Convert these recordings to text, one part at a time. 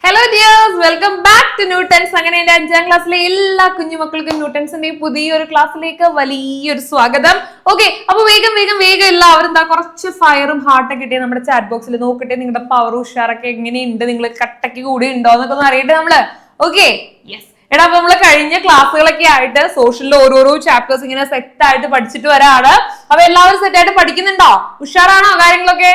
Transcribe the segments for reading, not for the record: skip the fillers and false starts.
Hello dears, welcome back to Newtons. അങ്ങനെ എന്റെ 5ാം ക്ലാസ്സിലെ എല്ലാ കുഞ്ഞുമക്കൾക്കും ന്യൂട്ടൺസിന്റെ പുതിയൊരു ക്ലാസ്സിലേക്ക് വലിയൊരു സ്വാഗതം. ഓക്കെ, അപ്പൊ വേഗം എല്ലാവരും എന്താ കുറച്ച് ഫയറും ഹാർട്ടൊക്കെ കിട്ടിയ നമ്മുടെ ചാറ്റ് ബോക്സിൽ നോക്കട്ടെ. നിങ്ങളുടെ പവർ ഉഷാറൊക്കെ എങ്ങനെയുണ്ട്, നിങ്ങൾ കട്ടയ്ക്ക് കൂടി ഉണ്ടോ എന്നൊക്കെ ഒന്ന് അറിയട്ടെ നമ്മള്. Okay, yes. എടാ, അപ്പൊ നമ്മള് കഴിഞ്ഞ ക്ലാസ്സുകളൊക്കെ ആയിട്ട് സോഷ്യലിൽ ഓരോരോ ചാപ്റ്റേഴ്സ് ഇങ്ങനെ സെറ്റ് ആയിട്ട് പഠിച്ചിട്ട് വരാണ്. അപ്പൊ എല്ലാവരും സെറ്റ് ആയിട്ട് പഠിക്കുന്നുണ്ടോ? ഉഷാറാണോ? കാര്യങ്ങളൊക്കെ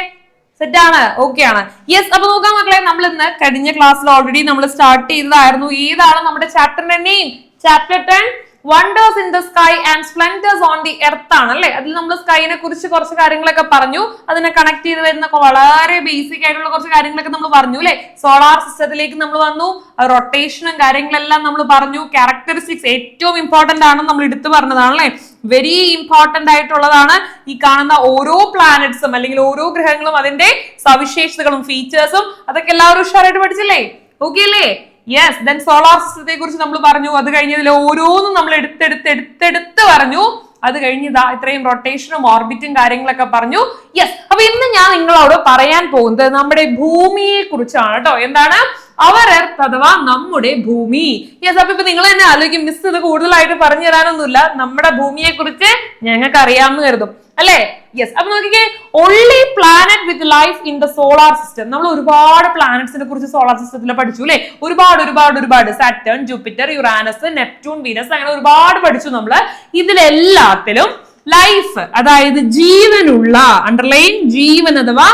സെറ്റ് ആണ്, ഓക്കെ ആണ്. യെസ്. അപ്പൊ നോക്കാം മക്കളെ, നമ്മൾ ഇന്ന് കഴിഞ്ഞ ക്ലാസ്സിൽ ഓൾറെഡി നമ്മൾ സ്റ്റാർട്ട് ചെയ്തതായിരുന്നു. ഏതാണ് നമ്മുടെ ചാപ്റ്ററിന്റെ name? Chapter 10 wonders in the sky and splendours on the earth ആണ് അല്ലെ. അതിൽ നമ്മൾ സ്കൈനെ കുറിച്ച് കുറച്ച് കാര്യങ്ങളൊക്കെ പറഞ്ഞു. അതിനെ കണക്ട് ചെയ്ത് വരുന്ന വളരെ ബേസിക് ആയിട്ടുള്ള കുറച്ച് കാര്യങ്ങളൊക്കെ നമ്മൾ പറഞ്ഞു അല്ലെ. സോളാർ സിസ്റ്റത്തിലേക്ക് നമ്മൾ വന്നു, റൊട്ടേഷനും കാര്യങ്ങളെല്ലാം നമ്മൾ പറഞ്ഞു. ക്യാരക്ടറിസ്റ്റിക്സ് ഏറ്റവും ഇമ്പോർട്ടന്റ് ആണെന്ന് നമ്മൾ എടുത്തു പറഞ്ഞതാണ് അല്ലെ. വെരി ഇമ്പോർട്ടന്റ് ആയിട്ടുള്ളതാണ് ഈ കാണുന്ന ഓരോ പ്ലാനറ്റ്സും അല്ലെങ്കിൽ ഓരോ ഗ്രഹങ്ങളും അതിന്റെ സവിശേഷതകളും ഫീച്ചേഴ്സും. അതൊക്കെ എല്ലാവരും ഉഷാറായിട്ട് പഠിച്ചില്ലേ? ഓക്കെ അല്ലേ? യെസ്. ദെൻ സോളാർ സിസ്റ്റത്തെ കുറിച്ച് നമ്മൾ പറഞ്ഞു. അത് കഴിഞ്ഞതിൽ ഓരോന്നും നമ്മൾ എടുത്തെടുത്ത് പറഞ്ഞു. അത് കഴിഞ്ഞതാ ഇത്രയും റൊട്ടേഷനും ഓർബിറ്റും കാര്യങ്ങളൊക്കെ പറഞ്ഞു. യെസ്. അപ്പൊ ഇന്ന് ഞാൻ നിങ്ങളോട് പറയാൻ പോകുന്നത് നമ്മുടെ ഭൂമിയെ കുറിച്ചാണ് കേട്ടോ. എന്താണ്? അവർ എർത്ത് അഥവാ നമ്മുടെ ഭൂമി. യെസ്. അപ്പൊ ഇപ്പൊ നിങ്ങൾ തന്നെ ആലോചിക്കും, മിസ് ഇത് കൂടുതലായിട്ട് പറഞ്ഞു തരാനൊന്നുമില്ല, നമ്മുടെ ഭൂമിയെ കുറിച്ച് ഞങ്ങൾക്ക് അറിയാമെന്ന് കരുതും അല്ലെ. യെസ്. അപ്പൊ നോക്കിക്കേ, only planet with life in the solar system. നമ്മൾ ഒരുപാട് പ്ലാനറ്റ്സിനെ കുറിച്ച് സോളാർ സിസ്റ്റത്തിൽ പഠിച്ചു അല്ലെ. ഒരുപാട് Saturn, Jupiter, Uranus, Neptune, Venus, അങ്ങനെ ഒരുപാട് പഠിച്ചു നമ്മള്. ഇതിലെല്ലാത്തിലും ലൈഫ്, അതായത് ജീവനുള്ള, അണ്ടർലൈൻ ജീവൻ അഥവാ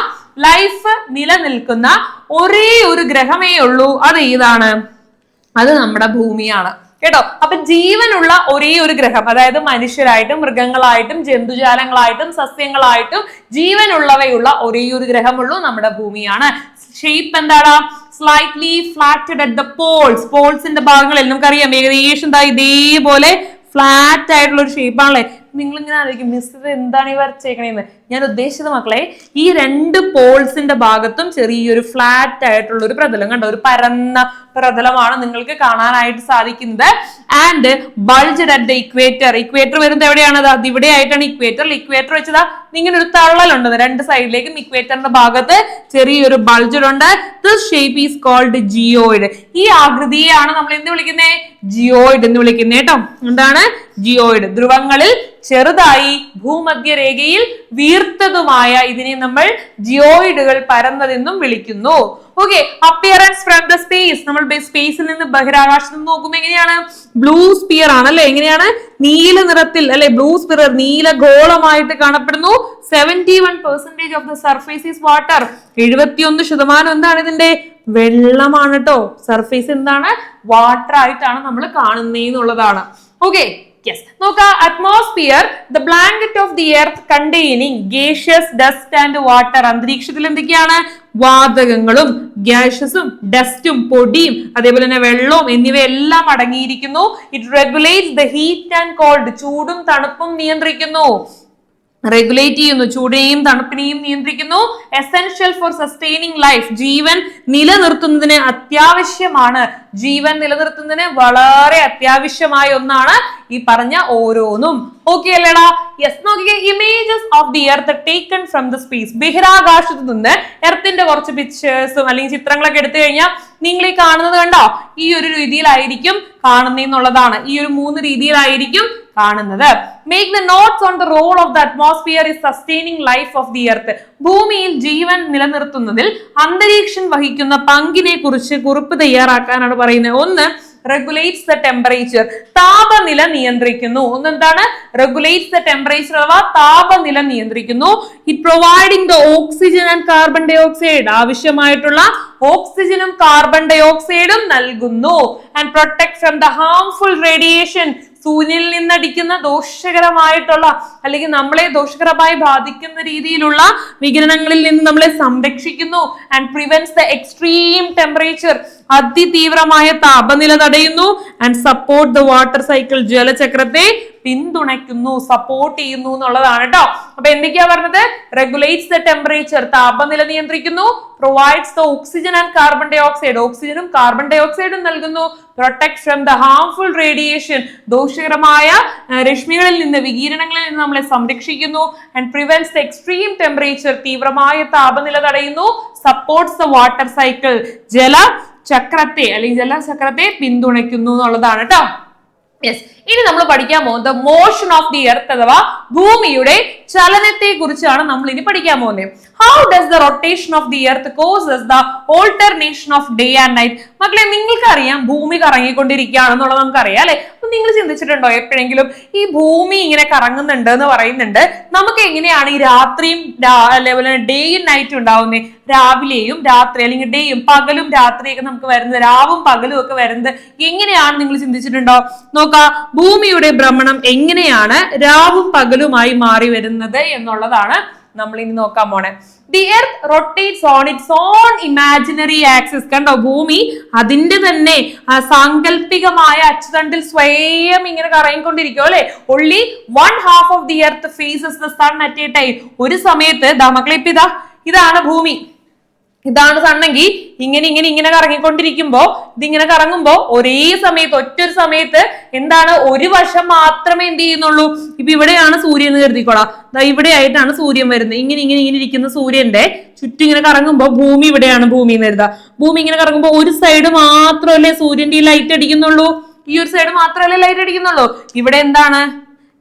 ലൈഫ് നിലനിൽക്കുന്ന ഒരേ ഒരു ഗ്രഹമേ ഉള്ളൂ. അത് ഏതാണ്? അത് നമ്മുടെ ഭൂമിയാണ് കേട്ടോ. അപ്പൊ ജീവനുള്ള ഒരേ ഒരു ഗ്രഹം, അതായത് മനുഷ്യരായിട്ടും മൃഗങ്ങളായിട്ടും ജന്തുജാലങ്ങളായിട്ടും സസ്യങ്ങളായിട്ടും ജീവനുള്ളവയുള്ള ഒരേ ഒരു ഗ്രഹമുള്ളൂ, നമ്മുടെ ഭൂമിയാണ്. ഷേപ്പ് എന്താണ്? Slightly flattened at the poles. പോൾസിന്റെ ഭാഗങ്ങളിൽ നമുക്കറിയാം ഏകദേശം ഇതേപോലെ ഫ്ലാറ്റ് ആയിട്ടുള്ള ഒരു ഷേപ്പ് ആണല്ലേ. നിങ്ങൾ ഇങ്ങനെ ആലോചിക്കും, മിസ് എന്താണ് ഈ വരച്ചേക്കണേന്ന്. ഞാൻ ഉദ്ദേശിച്ചത് മക്കളെ, ഈ രണ്ട് പോൾസിന്റെ ഭാഗത്തും ചെറിയൊരു ഫ്ലാറ്റ് ആയിട്ടുള്ള ഒരു പ്രതലം കണ്ടോ, ഒരു പരന്ന പ്രതലമാണ് നിങ്ങൾക്ക് കാണാനായിട്ട് സാധിക്കുന്നത്. And bulged at the equator. Equator വരുന്നത് എവിടെയാണ്? അത് ഇവിടെ ആയിട്ടാണ് ഇക്വേറ്റർ. ഇക്വേറ്റർ വെച്ചതാ ഇങ്ങനെ ഒരു തള്ളലുണ്ട് രണ്ട് സൈഡിലേക്കും. ഇക്വേറ്ററിന്റെ ഭാഗത്ത് ചെറിയൊരു ബൾജ്ഡ് ഉണ്ട്. This shape is called geoid. ഈ ആകൃതിയെയാണ് നമ്മൾ എന്ത് വിളിക്കുന്നത്? ജിയോയിഡ് എന്ന് വിളിക്കുന്നത് കേട്ടോ. എന്താണ്? ജിയോയിഡ്. ധ്രുവങ്ങളിൽ ചെറുതായി ഭൂമധ്യരേഖയിൽ വീർത്തതുമായ ഇതിനെ നമ്മൾ ജിയോയിഡുകൾ പരന്നതെന്നും വിളിക്കുന്നു. Okay. Appearance from the space. നമ്മൾ സ്പേസിൽ നിന്ന് ബഹിരാകാശത്ത് നിന്ന് നോക്കുമ്പോൾ എങ്ങനെയാണ്? ബ്ലൂ സ്പിയർ ആണല്ലേ. എങ്ങനെയാണ്? നീല നിറത്തിൽ അല്ലെ. ബ്ലൂ സ്പിയർ നീല ഗോളമായിട്ട് കാണപ്പെടുന്നു. 71% of the surface is water. 71% എന്താണ് ഇതിന്റെ? വെള്ളമാണ് കേട്ടോ. സർഫേസ് എന്താണ്? വാട്ടർ ആയിട്ടാണ് നമ്മൾ കാണുന്നതെന്നുള്ളതാണ്. ഓക്കെ. Yes. നോക്ക, atmosphere the blanket of the earth containing gaseous dust and water. അന്തരീക്ഷത്തിൽ എന്തൊക്കെയാണ്? വാതകങ്ങളും ഗ്യാസസും ഡസ്റ്റും പൊടിയും അതേപോലെ തന്നെ വെള്ളവും എന്നിവയെല്ലാം അടങ്ങിയിരിക്കുന്നു. It regulates the heat and cold. ചൂടും തണുപ്പും നിയന്ത്രിക്കുന്നു. റെഗുലേറ്റ് ചെയ്യുന്നു, ചൂടിനെയും തണുപ്പിനെയും നിയന്ത്രിക്കുന്നു. Essential for sustaining life. ജീവൻ നിലനിർത്തുന്നതിന് അത്യാവശ്യമാണ്. ജീവൻ നിലനിർത്തുന്നതിന് വളരെ അത്യാവശ്യമായ ഒന്നാണ് ഈ പറഞ്ഞ ഓരോന്നും. ഓക്കെ അല്ലേടാ? യെസ്. നോക്കിക്കേ, images of the earth taken from the space. ബഹിരാകാശത്ത് നിന്ന് എർത്തിന്റെ കുറച്ച് പിക്ചേഴ്സും അല്ലെങ്കിൽ ചിത്രങ്ങളൊക്കെ എടുത്തു കഴിഞ്ഞാൽ നിങ്ങൾ ഈ കാണുന്നത് കണ്ടോ, ഈ ഒരു രീതിയിലായിരിക്കും കാണുന്നതെന്നുള്ളതാണ്. ഈ ഒരു 3 രീതിയിലായിരിക്കും കാണുന്നത്. Make the notes on the role of the atmosphere is sustaining life of the earth. ഭൂമിയിൽ ജീവൻ നിലനിർത്തുന്നതിൽ അന്തരീക്ഷം വഹിക്കുന്ന പങ്കിനെ കുറിച്ച് കുറിപ്പ് തയ്യാറാക്കാനാണ് പറയുന്നത്. 1. Regulates the temperature. താപനില നിയന്ത്രിക്കുന്നു. ഒന്നെന്താണ്? റെഗുലേറ്റ്സ് ദ ടെമ്പറേച്ചർ അഥവാ താപനില നിയന്ത്രിക്കുന്നു. It providing the oxygen and carbon dioxide. ആവശ്യമായിട്ടുള്ള ഓക്സിജനും കാർബൺ ഡൈ ഓക്സൈഡും നൽകുന്നു. And protect from the harmful radiation. സൂര്യനിൽ നിന്നടിക്കുന്ന ദോഷകരമായിട്ടുള്ള അല്ലെങ്കിൽ നമ്മളെ ദോഷകരമായി ബാധിക്കുന്ന രീതിയിലുള്ള വികിരണങ്ങളിൽ നിന്ന് നമ്മളെ സംരക്ഷിക്കുന്നു. And prevents the extreme temperature. അതിതീവ്രമായ താപനില തടയുന്നു. And support the water cycle. ജലചക്രത്തെ പിന്തുണയ്ക്കുന്നു, സപ്പോർട്ട് ചെയ്യുന്നു എന്നുള്ളതാണ് കേട്ടോ. അപ്പൊ എന്തൊക്കെയാ പറഞ്ഞത്? റെഗുലേറ്റ്സ് ദ ടെമ്പറേച്ചർ, താപനില നിയന്ത്രിക്കുന്നു. Provides the oxygen and carbon dioxide, ഓക്സിജനും കാർബൺ ഡൈ ഓക്സൈഡും നൽകുന്നു. Protect from the harmful radiation, ദോഷകരമായ രശ്മികളിൽ നിന്ന് വികിരണങ്ങളിൽ നിന്ന് നമ്മളെ സംരക്ഷിക്കുന്നു. And prevents the extreme temperature, തീവ്രമായ താപനില തടയുന്നു. സപ്പോർട്ട്സ് ദ വാട്ടർ സൈക്കിൾ, ജല ചക്രത്തെ അല്ലെങ്കിൽ ജലചക്രത്തെ പിന്തുണയ്ക്കുന്നു എന്നുള്ളതാണ് കേട്ടോ. യെസ്, ഇനി നമ്മൾ പഠിക്കാൻ പോകുന്നത് മോഷൻ ഓഫ് ദി എർത്ത് അഥവാ ഭൂമിയുടെ ചലനത്തെ കുറിച്ചാണ് നമ്മൾ ഇനി പഠിക്കാൻ പോകുന്നത്. How does the rotation of the earth causes the alternation off day and night? മക്കളെ, നിങ്ങൾക്ക് അറിയാം ഭൂമി കറങ്ങിക്കൊണ്ടിരിക്കുകയാണെന്നുള്ളത് നമുക്കറിയാം അല്ലെ. അപ്പൊ നിങ്ങൾ ചിന്തിച്ചിട്ടുണ്ടോ എപ്പോഴെങ്കിലും ഈ ഭൂമി ഇങ്ങനെ കറങ്ങുന്നുണ്ട് എന്ന് പറയുന്നുണ്ട്, നമുക്ക് എങ്ങനെയാണ് ഈ രാത്രിയും അതേപോലെ ഡേയും നൈറ്റും ഉണ്ടാവുന്നത്? രാവിലെയും രാത്രി അല്ലെങ്കിൽ ഡേയും പകലും രാത്രിയൊക്കെ നമുക്ക് വരുന്നത്, രാവും പകലും ഒക്കെ വരുന്നത് എങ്ങനെയാണ് നിങ്ങൾ ചിന്തിച്ചിട്ടുണ്ടോ? നോക്കാം, ഭൂമിയുടെ ഭ്രമണം എങ്ങനെയാണ് രാവും പകലുമായി മാറി വരുന്നത് എന്നുള്ളതാണ് നമ്മൾ ഇനി നോക്കാൻ പോണേ. The earth rotates on its on imaginary axis. കണ്ടോ, ഭൂമി അതിന്റെ തന്നെ സാങ്കല്പികമായ അച്ചുതണ്ടിൽ സ്വയം ഇങ്ങനെ കറങ്ങിക്കൊണ്ടിരിക്കും അല്ലെ. Only 1/2 of the earth faces the sun at a time. ഒരു സമയത്ത് മക്കളെ ഇപ്പൊ ഇതാണ് ഭൂമി, ഇതാണ് സണ്ണെങ്കിൽ ഇങ്ങനെ കറങ്ങിക്കൊണ്ടിരിക്കുമ്പോ ഇതിങ്ങനെ കറങ്ങുമ്പോ ഒരേ സമയത്ത് ഒറ്റൊരു സമയത്ത് എന്താണ് ഒരു വശം മാത്രമേ എന്ത് ചെയ്യുന്നുള്ളൂ. ഇപ്പൊ ഇവിടെയാണ് സൂര്യൻ എന്ന് കരുതിക്കോളാം, ഇവിടെ ആയിട്ടാണ് സൂര്യൻ വരുന്നത്. ഇങ്ങനെ ഇരിക്കുന്ന സൂര്യന്റെ ചുറ്റും ഇങ്ങനെ കറങ്ങുമ്പോ ഭൂമി ഇവിടെയാണ് ഭൂമി എന്ന് കരുതാ. ഭൂമി ഇങ്ങനെ കറങ്ങുമ്പോ ഒരു സൈഡ് മാത്രമല്ലേ സൂര്യന്റെ ഈ ലൈറ്റ് അടിക്കുന്നുള്ളൂ, ഈ ഒരു സൈഡ് മാത്രമല്ലേ ലൈറ്റ് അടിക്കുന്നുള്ളൂ. ഇവിടെ എന്താണ്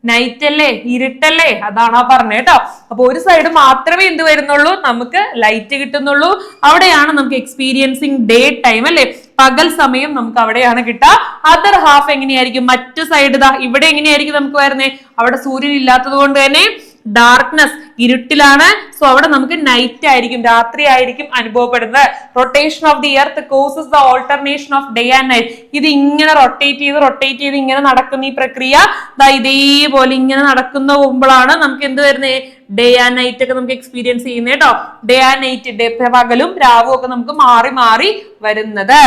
നൈറ്റ് അല്ലേ, ഇരുട്ടല്ലേ, അതാണ് പറഞ്ഞത് കേട്ടോ. അപ്പൊ ഒരു സൈഡ് മാത്രമേ എന്ത് വരുന്നുള്ളൂ, നമുക്ക് ലൈറ്റ് കിട്ടുന്നുള്ളൂ. അവിടെയാണ് നമുക്ക് എക്സ്പീരിയൻസിങ് ഡേ ടൈം അല്ലെ, പകൽ സമയം നമുക്ക് അവിടെയാണ് കിട്ടുക. അതർ ഹാഫ് എങ്ങനെയായിരിക്കും, മറ്റു സൈഡ് ഇവിടെ എങ്ങനെയായിരിക്കും നമുക്ക് വരുന്നത്, അവിടെ സൂര്യൻ ഇല്ലാത്തത് കൊണ്ട് തന്നെ ഡാർക്ക്നെസ്, ഇരുട്ടിലാണ്. സോ അവിടെ നമുക്ക് നൈറ്റ് ആയിരിക്കും, രാത്രി ആയിരിക്കും അനുഭവപ്പെടുന്നത്. Rotation of the earth causes the alternation off day and night. ഇത് ഇങ്ങനെ റൊട്ടേറ്റ് ചെയ്ത് ഇങ്ങനെ നടക്കുന്ന ഈ പ്രക്രിയ ഇതേപോലെ ഇങ്ങനെ നടക്കുന്ന പോകുമ്പോഴാണ് നമുക്ക് എന്ത് വരുന്നത്, ഡേ ആൻഡ് നൈറ്റ് ഒക്കെ നമുക്ക് എക്സ്പീരിയൻസ് ചെയ്യുന്നത് കേട്ടോ. ഡേ ആൻഡ് നൈറ്റ്, പകലും രാവും ഒക്കെ നമുക്ക് മാറി മാറി വരുന്നത്.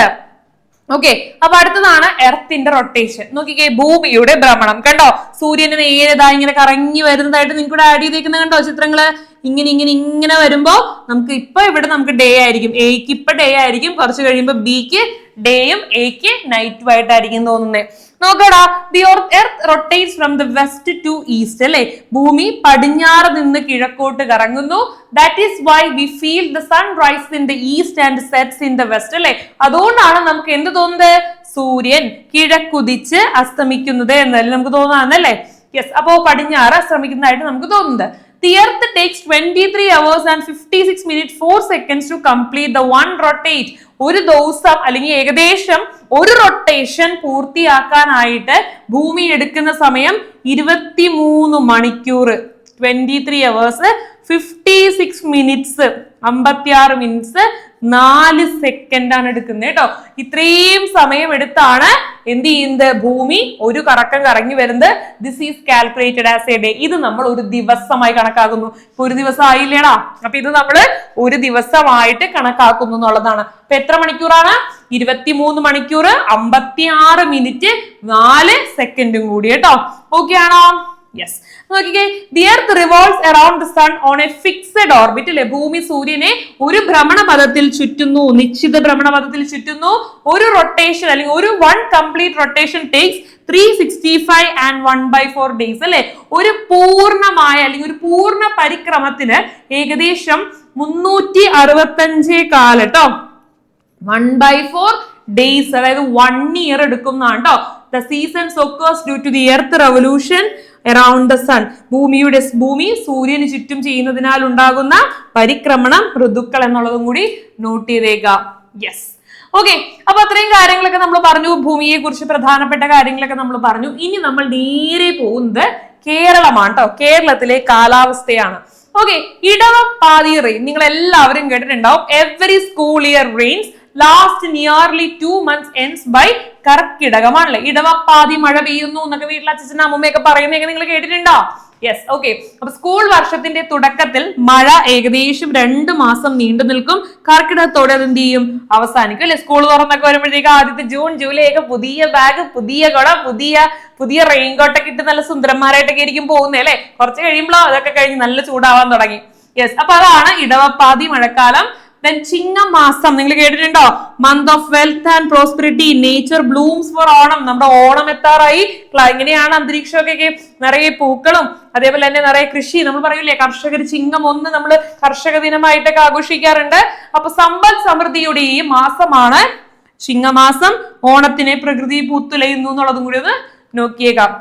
ഓക്കെ, അപ്പൊ അടുത്തതാണ് എർത്തിന്റെ റൊട്ടേഷൻ. നോക്കിക്കേ, ഭൂമിയുടെ ഭ്രമണം. കണ്ടോ, സൂര്യന് നേരതാ ഇങ്ങനെ കറങ്ങി വരുന്നതായിട്ട് നിങ്ങൾക്ക് ആഡ് ചെയ്തേക്കുന്നത് കണ്ടോ ചിത്രങ്ങള്. ഇങ്ങനെ വരുമ്പോ നമുക്ക് ഇപ്പൊ ഇവിടെ നമുക്ക് ഡേ ആയിരിക്കും, എക്ക് ഇപ്പൊ ഡേ ആയിരിക്കും, കുറച്ച് കഴിയുമ്പോ ബിക്ക് ഡേയും എക്ക് നൈറ്റും ആയിട്ടായിരിക്കും തോന്നുന്നത്. നോക്കടാ, the earth rotates from the west to east അല്ലെ. ഭൂമി പടിഞ്ഞാറ് നിന്ന് കിഴക്കോട്ട് കറങ്ങുന്നു. That is why we feel the sun rise in the east and sets in the west അല്ലെ. അതുകൊണ്ടാണ് നമുക്ക് എന്ത് തോന്നുന്നത്, സൂര്യൻ കിഴക്കുതിച്ച് അസ്തമിക്കുന്നത് എന്നല്ലേ നമുക്ക് തോന്നാന്നല്ലേ. യെസ്, അപ്പോ പടിഞ്ഞാറ് അസ്തമിക്കുന്നതായിട്ട് നമുക്ക് തോന്നുന്നത്. The earth takes 23 hours and 56 minutes 4 seconds to complete the one rotate. ഒരു ദിവസം അല്ലെങ്കിൽ ഏകദേശം ഒരു റൊട്ടേഷൻ പൂർത്തിയാക്കാനായിട്ട് ഭൂമി എടുക്കുന്ന സമയം 23 മണിക്കൂർ, 23 hours 56 minutes 56 മിനിറ്റ്സ് 4 സെക്കൻഡ് ആണ് എടുക്കുന്നത് കേട്ടോ. ഇത്രയും സമയം എടുത്താണ് എന്ത് ചെയ്യുന്നത്, ഭൂമി ഒരു കറക്കം കറങ്ങി വരുന്നത്. This is calculated as A day. ഇത് നമ്മൾ ഒരു ദിവസമായി കണക്കാക്കുന്നു. ഇപ്പൊ ഒരു ദിവസം ആയില്ലേടാ, അപ്പൊ ഇത് നമ്മൾ ഒരു ദിവസമായിട്ട് കണക്കാക്കുന്നു എന്നുള്ളതാണ്. അപ്പൊ എത്ര മണിക്കൂറാണ്, 23 മണിക്കൂർ 56 മിനിറ്റ് 4 സെക്കൻഡും കൂടി കേട്ടോ. ഓക്കെ ആണോ? യെസ്, നോക്കിക്കേ, the earth revolves around the sun on a fixed orbit അല്ലെ. ഭൂമി സൂര്യനെ ഒരു ഭ്രമണപഥത്തിൽ ചുറ്റുന്നു, നിശ്ചിത ഭ്രമണപഥത്തിൽ ചുറ്റുന്നു. ഒരു റൊട്ടേഷൻ അല്ലെങ്കിൽ ഒരു one complete rotation takes 365 and 1/4 days അല്ലെ. ഒരു പൂർണ്ണമായ അല്ലെങ്കിൽ ഒരു പൂർണ്ണ പരിക്രമത്തിന് ഏകദേശം 365 കാലട്ടോ, 1/4 ഡേയ്സ്, അതായത് 1 year എടുക്കുന്നതാണ് കേട്ടോ. The seasons occurs due to the earth revolution around the sun. ഭൂമി സൂര്യന് ചുറ്റും ചെയ്യുന്നതിനാൽ ഉണ്ടാകുന്ന പരിക്രമണം, ഋതുക്കൾ എന്നുള്ളതും കൂടി നോട്ട് ചെയ്തേക്കാം. യെസ്, ഓക്കെ, അപ്പൊ അത്രയും കാര്യങ്ങളൊക്കെ നമ്മൾ പറഞ്ഞു, ഭൂമിയെ കുറിച്ച് പ്രധാനപ്പെട്ട കാര്യങ്ങളൊക്കെ നമ്മൾ പറഞ്ഞു. ഇനി നമ്മൾ നേരെ പോകുന്നത് കേരളമാണ് കേട്ടോ. കേരളത്തിലെ കാലാവസ്ഥയാണ്. ഓക്കെ, ഇടവപ്പാതി റെയിൻ നിങ്ങൾ എല്ലാവരും കേട്ടിട്ടുണ്ടാവും. Every school year rains last nearly 2 months ends by കർക്കിടകമാണല്ലേ. ഇടവപ്പാതി മഴ പെയ്യുന്നു എന്നൊക്കെ വീട്ടിൽ അച്ഛനും അമ്മയൊക്കെ പറയുന്നതൊക്കെ നിങ്ങൾ കേട്ടിട്ടുണ്ടോ? Yes, okay. അപ്പൊ സ്കൂൾ വർഷത്തിന്റെ തുടക്കത്തിൽ മഴ ഏകദേശം 2 മാസം നീണ്ടു നിൽക്കും. കർക്കിടകത്തോടെ അത് എന്ത് ചെയ്യും, അവസാനിക്കും അല്ലെ. സ്കൂൾ തുറന്നൊക്കെ വരുമ്പോഴത്തേക്ക് ആദ്യത്തെ ജൂൺ ജൂലൈ ഒക്കെ പുതിയ ബാഗ്, പുതിയ കുട, പുതിയ റെയിൻകോട്ടൊക്കെ ഇട്ട് നല്ല സുന്ദരന്മാരായിട്ടൊക്കെ ആയിരിക്കും പോകുന്നത് അല്ലെ. കുറച്ച് കഴിയുമ്പോഴോ അതൊക്കെ കഴിഞ്ഞ് നല്ല ചൂടാവാൻ തുടങ്ങി. യെസ്, അപ്പൊ അതാണ് ഇടവപ്പാതി മഴക്കാലം. Then ചിങ്ങമാസം നിങ്ങൾ കേട്ടിട്ടുണ്ടോ, month of wealth and prosperity, nature blooms for Onam. നമ്മുടെ ഓണം എത്താറായി, എങ്ങനെയാണ് അന്തരീക്ഷമൊക്കെ നിറയെ പൂക്കളും അതേപോലെ തന്നെ നിറയെ കൃഷി. നമ്മൾ പറയൂലേ കർഷകർ ചിങ്ങം 1 നമ്മൾ കർഷക ദിനമായിട്ടൊക്കെ ആഘോഷിക്കാറുണ്ട്. അപ്പൊ സമ്പൽ സമൃദ്ധിയുടെ ഈ മാസമാണ് ചിങ്ങമാസം ഓണത്തിനെ പ്രകൃതി പൂത്തുലയുന്നു എന്നുള്ളതും കൂടി ഒന്ന് നോക്കിയേക്കാം.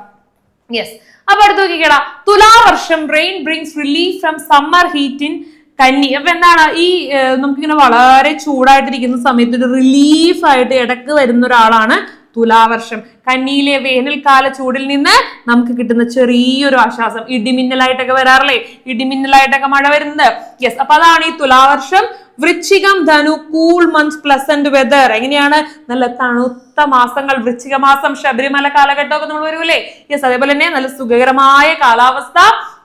യെസ്, അപ്പൊ അടുത്ത് നോക്കിക്കേടാ, തുലാവർഷം rain brings relief from summer heat in കന്നി. അപ്പൊ എന്താണ് ഈ നമുക്കിങ്ങനെ വളരെ ചൂടായിട്ടിരിക്കുന്ന സമയത്ത് ഒരു റിലീഫ് ആയിട്ട് ഇടക്ക് വരുന്ന ഒരാളാണ് തുലാവർഷം. കന്നിയിലെ വേനൽക്കാല ചൂടിൽ നിന്ന് നമുക്ക് കിട്ടുന്ന ചെറിയൊരു ആശ്വാസം. ഇടിമിന്നലായിട്ടൊക്കെ വരാറില്ലേ, ഇടിമിന്നലായിട്ടൊക്കെ മഴ വരുന്നത്. യെസ്, അപ്പൊ അതാണ് ഈ തുലാവർഷം. വൃശ്ചികം ധനു കൂൾ മന്ത്സ് പ്ലസന്റ് വെതർ. എങ്ങനെയാണ്? നല്ല തണുത്ത മാസങ്ങൾ. വൃശ്ചിക മാസം ശബരിമല കാലഘട്ടമൊക്കെ നമ്മൾ വരൂലേ. യെസ്, അതേപോലെ തന്നെ നല്ല സുഖകരമായ കാലാവസ്ഥ.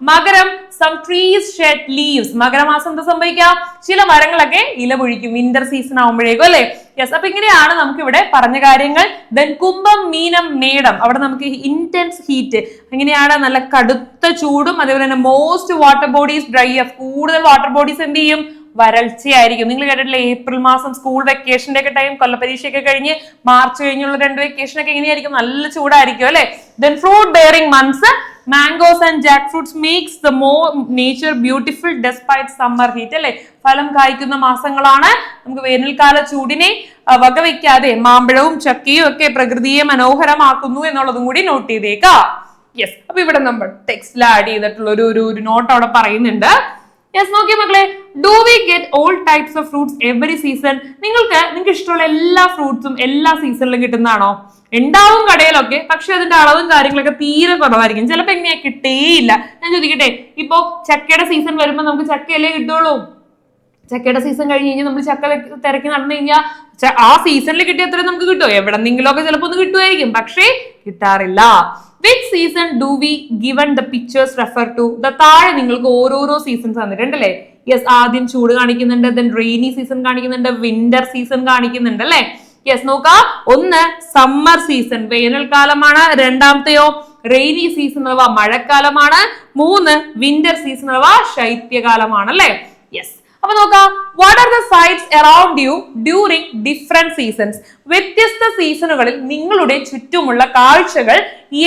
മകരം സം ട്രീസ് ഷെഡ് ലീവ്സ്. മകരമാസം എന്താ സംഭവിക്കാം? ചില മരങ്ങളൊക്കെ ഇല പൊഴിക്കും വിന്റർ സീസൺ ആവുമ്പോഴേക്കും അല്ലെ. യെസ്, അപ്പൊ ഇങ്ങനെയാണ് നമുക്ക് ഇവിടെ പറഞ്ഞ കാര്യങ്ങൾ. ദെൻ കുംഭം മീനം മേടം, അവിടെ നമുക്ക് ഇന്റൻസ് ഹീറ്റ്. എങ്ങനെയാണ്? നല്ല കടുത്ത ചൂടും അതേപോലെ തന്നെ most water bodies dry up. കൂടുതൽ വാട്ടർ ബോഡീസ് എന്ത് ചെയ്യും? വരൾച്ചയായിരിക്കും. നിങ്ങൾ കേട്ടിട്ടില്ലേ ഏപ്രിൽ മാസം സ്കൂൾ വെക്കേഷന്റെ ഒക്കെ ടൈം, കൊല്ലപരീക്ഷയൊക്കെ കഴിഞ്ഞ് മാർച്ച് കഴിഞ്ഞുള്ള 2 വെക്കേഷൻ ഒക്കെ എങ്ങനെയായിരിക്കും? നല്ല ചൂടായിരിക്കും അല്ലെ. Then fruit bearing months, mangoes and Jack fruits makes the more nature beautiful despite summer heat അല്ലെ. ഫലം കായ്ക്കുന്ന മാസങ്ങളാണ്. നമുക്ക് വേനൽക്കാല ചൂടിനെ വകവയ്ക്കാതെ മാമ്പഴവും ചക്കയും ഒക്കെ പ്രകൃതിയെ മനോഹരമാക്കുന്നു എന്നുള്ളതും കൂടി നോട്ട് ചെയ്തേക്കാം. യെസ്, അപ്പൊ ഇവിടെ നമ്മൾ ടെക്സ്റ്റിൽ ആഡ് ചെയ്തിട്ടുള്ള ഒരു നോട്ട് അവിടെ പറയുന്നുണ്ട്. യെസ്, നോക്കിയ മക്കളെ, do we get all types of fruits every season? നിങ്ങൾക്ക് ഇഷ്ടമുള്ള എല്ലാ ഫ്രൂട്ട്സും എല്ലാ സീസണിലും കിട്ടുന്നതാണോ? ഉണ്ടാവും കടയിലൊക്കെ, പക്ഷെ അതിന്റെ അളവും കാര്യങ്ങളൊക്കെ തീരെ കുറവായിരിക്കും. ചിലപ്പോ എങ്ങനെയാ കിട്ടേയില്ല. ഞാൻ ചോദിക്കട്ടെ, ഇപ്പൊ ചക്കയുടെ സീസൺ വരുമ്പോ നമുക്ക് ചക്കയല്ലേ കിട്ടുള്ളൂ? ചക്കയുടെ സീസൺ കഴിഞ്ഞ് കഴിഞ്ഞാൽ നമ്മൾ ചക്ക തിരക്കി നടന്നു കഴിഞ്ഞാൽ ആ സീസണിൽ കിട്ടിയ അത്രയും നമുക്ക് കിട്ടുമോ? എവിടെന്നെങ്കിലും ഒക്കെ ചിലപ്പോൾ ഒന്ന് കിട്ടുമായിരിക്കും, പക്ഷേ കിട്ടാറില്ല. Which season do we given the pictures refer to? താഴെ നിങ്ങൾക്ക് ഓരോരോ സീസൺസ് തന്നിട്ടുണ്ടല്ലേ. യെസ്, ആദ്യം ചൂട് കാണിക്കുന്നുണ്ട്, ദെൻ റെയിനി സീസൺ കാണിക്കുന്നുണ്ട്, വിന്റർ സീസൺ കാണിക്കുന്നുണ്ട് അല്ലെ. യെസ്, നോക്കാം. ഒന്ന് സമ്മർ സീസൺ, വേനൽക്കാലമാണ്. രണ്ടാമത്തെയോ റെയിനി സീസൺ അഥവാ മഴക്കാലമാണ്. 3 വിന്റർ സീസൺ അഥവാ ശൈത്യകാലമാണ് അല്ലെ. യെസ്, അപ്പൊ നോക്കാം. What are the sites around you during different seasons? വ്യത്യസ്ത സീസണുകളിൽ നിങ്ങളുടെ ചുറ്റുമുള്ള കാഴ്ചകൾ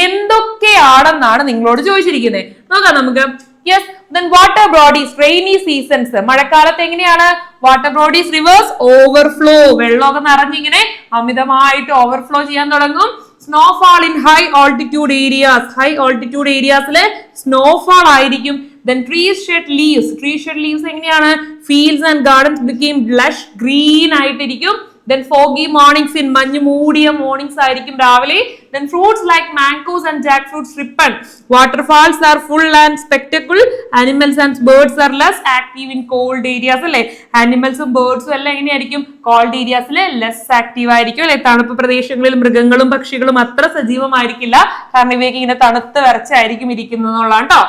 എന്തൊക്കെയാണെന്നാണ് നിങ്ങളോട് ചോദിച്ചിരിക്കുന്നത്. നോക്കാം നമുക്ക്. Yes, then water bodies, rainy seasons. മഴക്കാലത്ത് എങ്ങനെയാണ്? Water bodies rivers overflow. വെള്ളമൊക്കെ നിറഞ്ഞിങ്ങനെ അമിതമായിട്ട് ഓവർഫ്ലോ ചെയ്യാൻ തുടങ്ങും. Snowfall in high altitude areas. High altitude ഏരിയാസില് സ്നോഫാൾ ആയിരിക്കും. Then trees shed leaves. Tree shed leaves എങ്ങനെയാണ്? Fields and gardens became lush green ആയിട്ടിരിക്കും. Then foggy mornings in മഞ്ഞ് മൂടിയ മോർണിംഗ്സ് ആയിരിക്കും രാവിലെ. Then fruits like mangoes and jackfruits ripen. Waterfalls are full and spectacle. Animals and birds are less active in cold areas അല്ലെ. ആനിമൽസും ബേർഡ്സും എല്ലാം എങ്ങനെയായിരിക്കും? Called ഏരിയാസിൽ less active ആയിരിക്കും അല്ലെ. തണുപ്പ് പ്രദേശങ്ങളിൽ മൃഗങ്ങളും പക്ഷികളും അത്ര സജീവമായിരിക്കില്ല, കാരണം ഇവയൊക്കെ ഇങ്ങനെ തണുത്ത് വരച്ചായിരിക്കും ഇരിക്കുന്നതെന്നുള്ളതാണ് കേട്ടോ.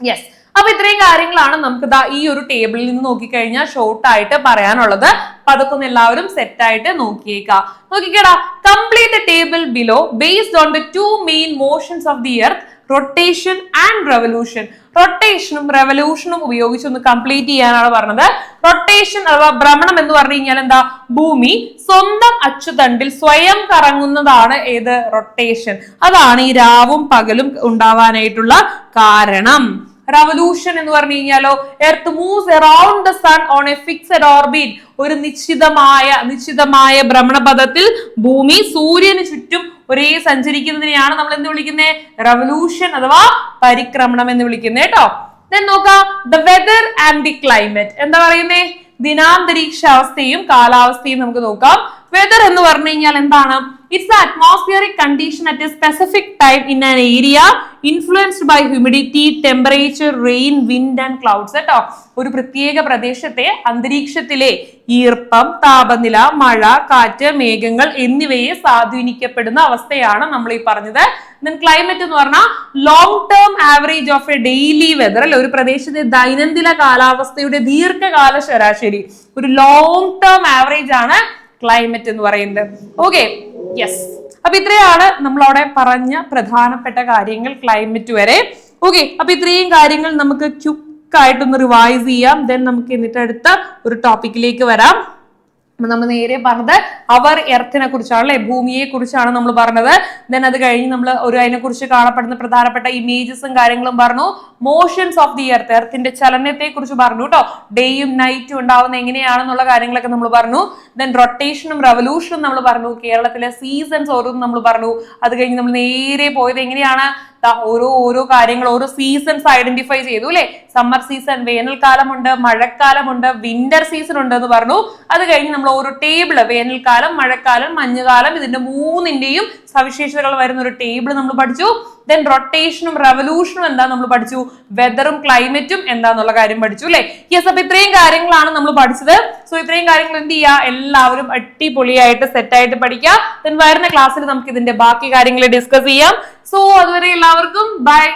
യെസ്, അപ്പൊ ഇത്രയും കാര്യങ്ങളാണ് നമുക്ക് ഈ ഒരു ടേബിളിൽ നിന്ന് നോക്കിക്കഴിഞ്ഞാൽ ഷോർട്ട് ആയിട്ട് പറയാനുള്ളത്. അപ്പൊ അതൊക്കെ ഒന്ന് എല്ലാവരും സെറ്റ് ആയിട്ട് നോക്കിയേക്കാം. നോക്കിക്കേടാ, complete the table below based on the 2 main motions of the earth, rotation and revolution. റൊട്ടേഷനും റെവല്യൂഷനും ഉപയോഗിച്ച് ഒന്ന് കംപ്ലീറ്റ് ചെയ്യാനാണ് പറഞ്ഞത്. റൊട്ടേഷൻ അഥവാ ഭ്രമണം എന്ന് പറഞ്ഞു കഴിഞ്ഞാൽ എന്താ? ഭൂമി സ്വന്തം അച്ചുതണ്ടിൽ സ്വയം കറങ്ങുന്നതാണ് ഏത്? റൊട്ടേഷൻ. അതാണ് ഈ രാവും പകലും ഉണ്ടാവാനായിട്ടുള്ള കാരണം. റവല്യൂഷൻ എന്ന് പറഞ്ഞു കഴിഞ്ഞാലോ, earth moves around the sun on a fixed orbit. ഒരു നിശ്ചിതമായ ഭ്രമണപഥത്തിൽ ഭൂമി സൂര്യന് ചുറ്റും ഒരേ സഞ്ചരിക്കുന്നതിനെയാണ് നമ്മൾ എന്ത് വിളിക്കുന്നത്? റവല്യൂഷൻ അഥവാ പരിക്രമണം എന്ന് വിളിക്കുന്നത് കേട്ടോ. ദെൻ നോക്കാം, the weather and the climate. എന്താ പറയുന്നേ? ദിനാന്തരീക്ഷ അവസ്ഥയും കാലാവസ്ഥയും നമുക്ക് നോക്കാം. വെദർ എന്ന് പറഞ്ഞു കഴിഞ്ഞാൽ എന്താണ്? It's the atmospheric condition at a specific time in an area influenced by humidity, temperature, rain, wind and clouds കേട്ടോ. ഒരു പ്രത്യേക പ്രദേശത്തെ അന്തരീക്ഷത്തിലെ ഈർപ്പം, താപനില, മഴ, കാറ്റ്, മേഘങ്ങൾ എന്നിവയെ സ്വാധീനിക്കപ്പെടുന്ന അവസ്ഥയാണ് നമ്മൾ ഈ പറഞ്ഞത്. ക്ലൈമറ്റ് എന്ന് പറഞ്ഞാൽ long term average of A daily whether അല്ലെ. ഒരു പ്രദേശത്തെ ദൈനംദിന കാലാവസ്ഥയുടെ ദീർഘകാല ശരാശരി, ഒരു ലോങ് ടേം ആവറേജ് ആണ് ക്ലൈമറ്റ് എന്ന് പറയുന്നത്. Okay, yes. അപ്പൊ ഇത്രയാണ് നമ്മളവിടെ പറഞ്ഞ പ്രധാനപ്പെട്ട കാര്യങ്ങൾ ക്ലൈമറ്റ് വരെ. ഓക്കെ, അപ്പൊ ഇത്രയും കാര്യങ്ങൾ നമുക്ക് ക്വിക്ക് ആയിട്ടൊന്ന് റിവൈസ് ചെയ്യാം. ദെൻ നമുക്ക് എന്നിട്ട് അടുത്ത ഒരു ടോപ്പിക്കിലേക്ക് വരാം. നമ്മൾ നേരെ പറഞ്ഞത് അവർ എർത്തിനെ കുറിച്ചാണ് അല്ലെ, ഭൂമിയെ കുറിച്ചാണ് നമ്മൾ പറഞ്ഞത്. ദെൻ അത് കഴിഞ്ഞ് നമ്മൾ അതിനെ കുറിച്ച് കാണപ്പെടുന്ന പ്രധാനപ്പെട്ട ഇമേജസും കാര്യങ്ങളും പറഞ്ഞു. മോഷൻസ് ഓഫ് ദി എർത്ത്, എർത്തിന്റെ ചലനത്തെ കുറിച്ച് പറഞ്ഞു കേട്ടോ. ഡേയും നൈറ്റും ഉണ്ടാവുന്ന എങ്ങനെയാണെന്നുള്ള കാര്യങ്ങളൊക്കെ നമ്മൾ പറഞ്ഞു. ദെൻ റൊട്ടേഷനും റെവല്യൂഷനും നമ്മൾ പറഞ്ഞു. കേരളത്തിലെ സീസൺസ് ഓരോന്നും നമ്മൾ പറഞ്ഞു. അത് കഴിഞ്ഞ് നമ്മൾ നേരെ പോയത് എങ്ങനെയാണ്, ഓരോ കാര്യങ്ങൾ ഓരോ സീസൺസ് ഐഡന്റിഫൈ ചെയ്തു അല്ലെ. സമ്മർ സീസൺ, വേനൽക്കാലമുണ്ട്, മഴക്കാലമുണ്ട്, വിന്റർ സീസൺ ഉണ്ട് എന്ന് പറഞ്ഞു. അത് കഴിഞ്ഞ് നമ്മൾ ഓരോ ടേബിള്, വേനൽക്കാലം, മഴക്കാലം, മഞ്ഞുകാലം, ഇതിന്റെ മൂന്നിന്റെയും സവിശേഷതകൾ വരുന്ന ഒരു ടേബിൾ നമ്മൾ പഠിച്ചു. ദെൻ റൊട്ടേഷനും റെവല്യൂഷനും എന്താ നമ്മൾ പഠിച്ചു. വെതറും ക്ലൈമറ്റും എന്താന്നുള്ള കാര്യം പഠിച്ചു അല്ലെ. യെസ്, അപ്പൊ ഇത്രയും കാര്യങ്ങളാണ് നമ്മൾ പഠിച്ചത്. സോ ഇത്രയും കാര്യങ്ങൾ എന്ത് ചെയ്യുക, എല്ലാവരും അടിപൊളിയായിട്ട് സെറ്റായിട്ട് പഠിക്കുക. ദെൻ വരുന്ന ക്ലാസ്സിൽ നമുക്ക് ഇതിന്റെ ബാക്കി കാര്യങ്ങൾ ഡിസ്കസ് ചെയ്യാം. സോ അതുവരെ എല്ലാവർക്കും ബൈ.